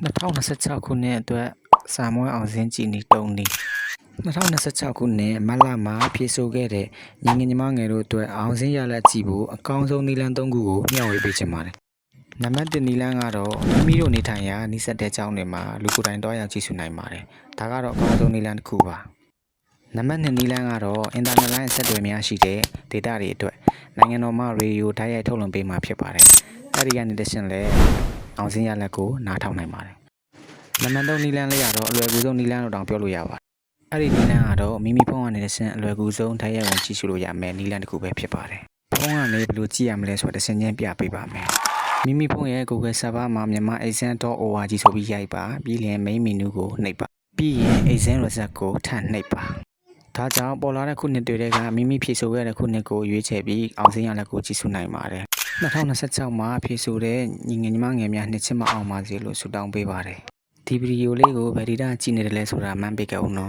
2026 ခုနှစ်အတွက်စာမွေးအောင်စင်းကြည်နီတုံးနီ2026 ခုနှစ်မတ်လမှာဖြည့်ဆို့ခဲ့တဲ့ညီငယ်ညီမငယ်တို့အတွက်အောင်စင်းရလက်ကြည့်ဖို့အကောင်းဆုံးနီလန်း3ခုကိုမျှဝေပေးချင်ပါတယ်။နံပါတ်1နီလန်းကတော့မိမိတို့နေထိုင်ရာနှိစက်တဲ့ကျောင်းတွေမှာလူကိုယ်တိုင်တွားရောက်ကြည့်ရှုနိုင်ပါတယ်။ဒါကတော့အကောင်းဆုံးနီလန်းတစ်ခုပါ။နံပါတ်2နီလန်းကတော့အင်တာနက်လိုင်းအဆက်အသွယ်များရှိတဲ့ဒေတာတွေအတွက်နိုင်ငံတော်မှရေဒီယိုဓာတ်ရိုက်ထုတ်လွှင့်ပေးမှာဖြစ်ပါတယ်။အဲဒီကနေတဆင့်လဲအောင်စင်းရလက်ကိုနားထောင်နိုင်ပါတယ်။နံပါတ်3နီလန်းလေးကတော့အလွယ်ကူဆုံးနီလန်းလို့တောင်ပြောလို့ရပါတယ်။အဲ့ဒီနီလန်းကတော့မိမိဖုန်းကနေတဆင့်အလွယ်ကူဆုံးဓာတ်ရိုက်ဝင်ကြည့်ရှုလို့ရမယ်နီလန်းတစ်ခုပဲဖြစ်ပါတယ်။ဖုန်းကနေဘယ်လိုကြည့်ရမလဲဆိုတာတစ်ဆင့်ချင်းပြပေးပါမယ်။မိမိဖုန်းရဲ့ Google Server မှာမြန်မာ exam.org ဆိုပြီးရိုက်ပါပြီးရင် main menu ကိုနှိပ်ပါပြီးရင် exam result ကိုထပ်နှိပ်ပါဒါကြောင့်ပေါ်လာတဲ့ခုနှစ်တွေကမိမိဖြည့်ဆို့ခဲ့တဲ့ခုနှစ်ကိုရွေးချယ်ပြီးအောင်စင်းရလက်ကိုကြည့်ရှုနိုင်ပါတယ်2026မှာဖြည့်ဆို့တဲ့ညီငယ်ညီမငယ်များနှစ်ချင်းမအောင်ပါစေလို့ဆုတောင်းပေးပါတယ်ဒီဗီဒီယိုလေးကိုဗီဒီတာကြည့်နေတယ်လဲဆိုတာမှန်းပေးကြအောင်နော်